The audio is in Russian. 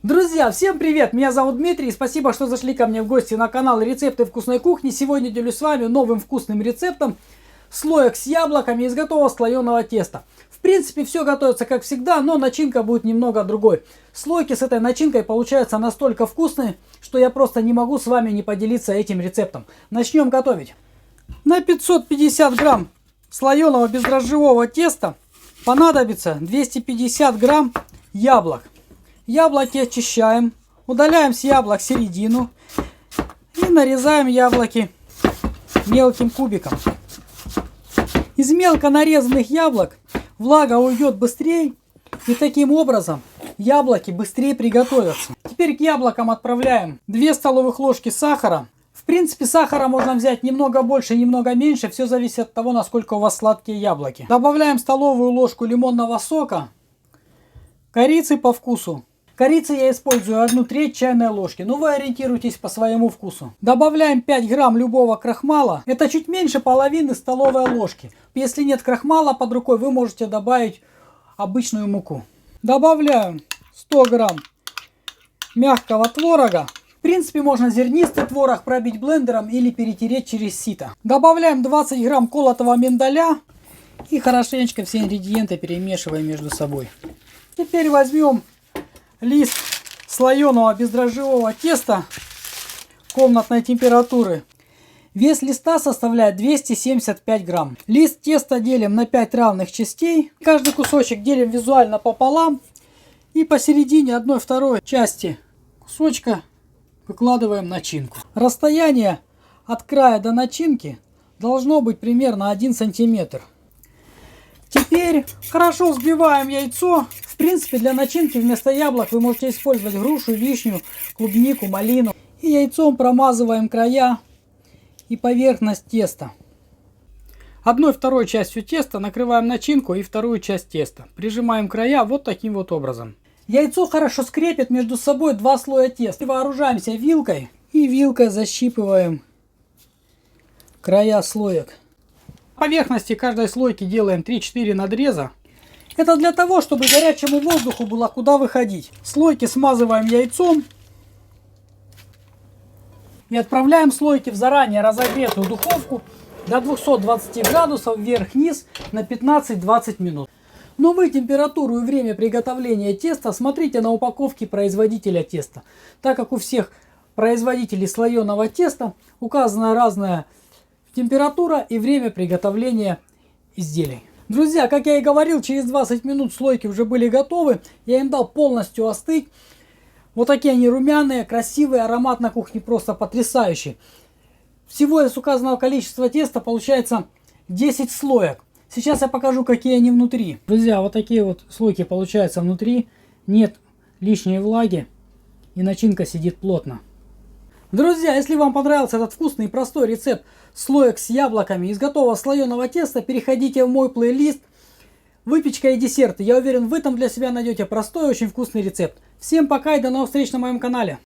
Друзья, всем привет! Меня зовут Дмитрий, и спасибо, что зашли ко мне в гости на канал Рецепты вкусной кухни. Сегодня делюсь с вами новым вкусным рецептом слоек с яблоками из готового слоеного теста. В принципе, все готовится как всегда, но начинка будет немного другой. Слойки с этой начинкой получаются настолько вкусные, что я просто не могу с вами не поделиться этим рецептом. Начнем готовить. На 550 грамм слоеного бездрожжевого теста понадобится 250 грамм яблок. Яблоки очищаем, удаляем с яблок середину и нарезаем яблоки мелким кубиком. Из мелко нарезанных яблок влага уйдет быстрее, и таким образом яблоки быстрее приготовятся. Теперь к яблокам отправляем 2 столовых ложки сахара. В принципе, сахара можно взять немного больше, немного меньше, все зависит от того, насколько у вас сладкие яблоки. Добавляем столовую ложку лимонного сока, корицы по вкусу. Корицы я использую 1/3 чайной ложки, но вы ориентируйтесь по своему вкусу. Добавляем 5 грамм любого крахмала, это чуть меньше половины столовой ложки. Если нет крахмала под рукой, вы можете добавить обычную муку. Добавляю 100 грамм мягкого творога. В принципе, можно зернистый творог пробить блендером или перетереть через сито. Добавляем 20 грамм колотого миндаля и хорошенечко все ингредиенты перемешиваем между собой. Теперь возьмем лист слоеного бездрожжевого теста комнатной температуры. Вес листа составляет 275 грамм. Лист теста делим на 5 равных частей. Каждый кусочек делим визуально пополам. И посередине 1/2 части кусочка выкладываем начинку. Расстояние от края до начинки должно быть примерно 1 сантиметр. Теперь хорошо взбиваем яйцо. В принципе, для начинки вместо яблок вы можете использовать грушу, вишню, клубнику, малину. И яйцом промазываем края и поверхность теста. 1/2 частью теста накрываем начинку и вторую часть теста. Прижимаем края вот таким вот образом. Яйцо хорошо скрепит между собой 2 слоя теста. Вооружаемся вилкой и вилкой защипываем края слоек. На поверхности каждой слойки делаем 3-4 надреза. Это для того, чтобы горячему воздуху было куда выходить. Слойки смазываем яйцом и отправляем слойки в заранее разогретую духовку до 220 градусов вверх-вниз на 15-20 минут. Но вы температуру и время приготовления теста смотрите на упаковке производителя теста, так как у всех производителей слоеного теста указана разная температура и время приготовления изделий. Друзья, как я и говорил, через 20 минут слойки уже были готовы. Я им дал полностью остыть. Вот такие они румяные, красивые, аромат на кухне просто потрясающий. Всего из указанного количества теста получается 10 слоек. Сейчас я покажу, какие они внутри. Друзья, вот такие вот слойки получаются внутри. Нет лишней влаги и начинка сидит плотно. Друзья, если вам понравился этот вкусный и простой рецепт слоек с яблоками из готового слоеного теста, переходите в мой плейлист «Выпечка и десерты». Я уверен, вы там для себя найдете простой и очень вкусный рецепт. Всем пока и до новых встреч на моем канале.